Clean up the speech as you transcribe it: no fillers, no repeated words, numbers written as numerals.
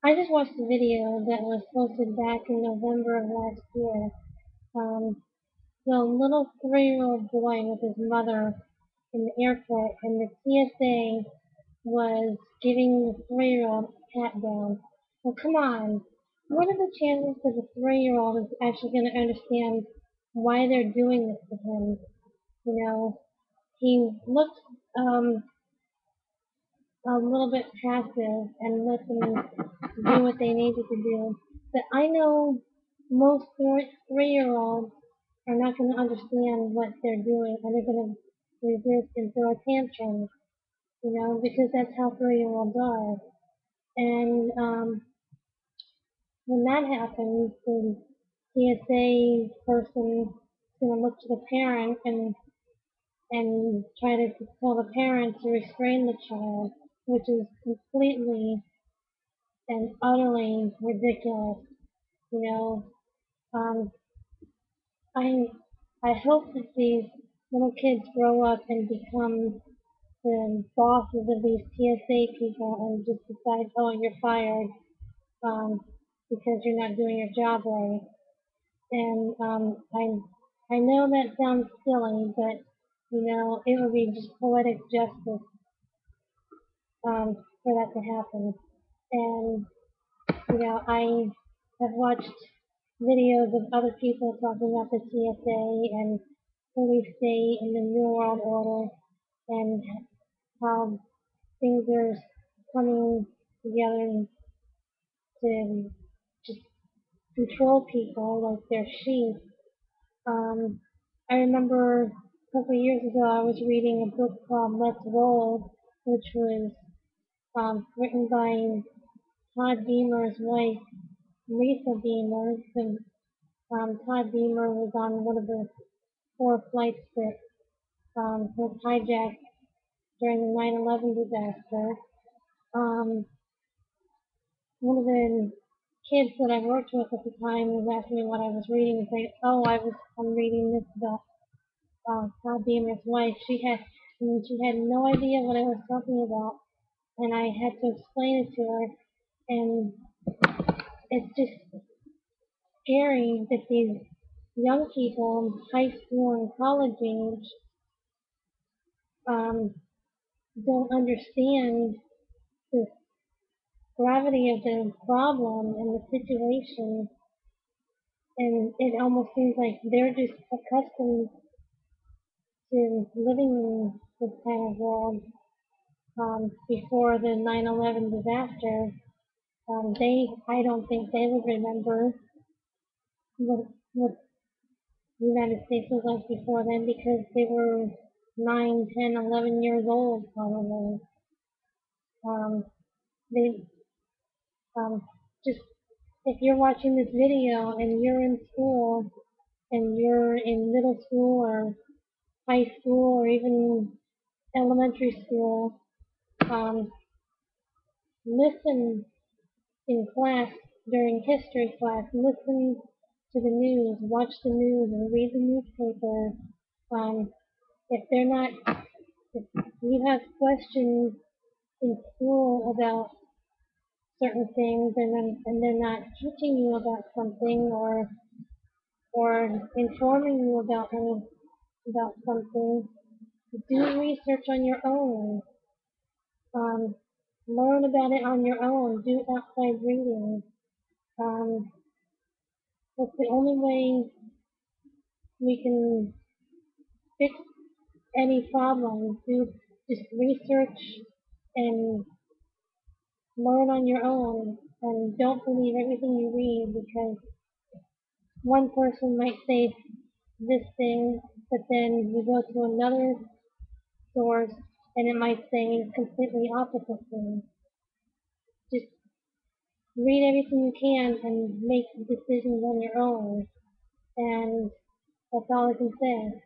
I just watched a video that was posted back in November of last year. The little 3-year-old boy with his mother in the airport, and the TSA was giving the 3-year-old a pat down. Well, come on. What are the chances that the 3-year-old is actually going to understand why they're doing this to him? You know, he looked um, a little bit passive and let them do what they needed to do. But I know most 3-year-olds are not going to understand what they're doing, and they're going to resist and throw a tantrum, because that's how 3-year-olds are. And when that happens, the TSA person is going to look to the parent and try to tell the parent to restrain the child, which is completely and utterly ridiculous. You know, um, I I hope that these little kids grow up and become the bosses of these TSA people and just decide, oh, you're fired because you're not doing your job right. And I know that sounds silly, but it would be just poetic justice for that to happen. And I have watched videos of other people talking about the TSA and police state and the New World Order and how things are coming together to just control people like they're sheep. I remember a couple of years ago I was reading a book called Let's Roll, which was written by Todd Beamer's wife, Lisa Beamer. Todd Beamer was on one of the 4 flights that was hijacked during the 9/11 disaster. Um, One of the kids that I worked with at the time was asking me what I was reading and saying, "Oh, I'm reading this about Todd Beamer's wife." She had no idea what I was talking about, and I had to explain it to her. And it's just scary that these young people, high school and college age, um, don't understand the gravity of the problem and the situation, and it almost seems like they're just accustomed to living in this kind of world. Before the 9/11 disaster, I don't think they would remember what the United States was like before then because they were 9, 10, 11 years old probably. Um, they just if you're watching this video and you're in school and you're in middle school or high school or even elementary school, um, listen in class during history class. Listen to the news, watch the news, and read the newspaper. Um, if they're not, if you have questions in school about certain things, and they're not teaching you about something or informing you about something, do research on your own. Um, Learn about it on your own. Do outside reading. Um, that's the only way we can fix any problem. Do just research and learn on your own, and don't believe everything you read because one person might say this thing, but then you go to another source and it might say completely opposite thing. Just read everything you can and make decisions on your own. And that's all I can say.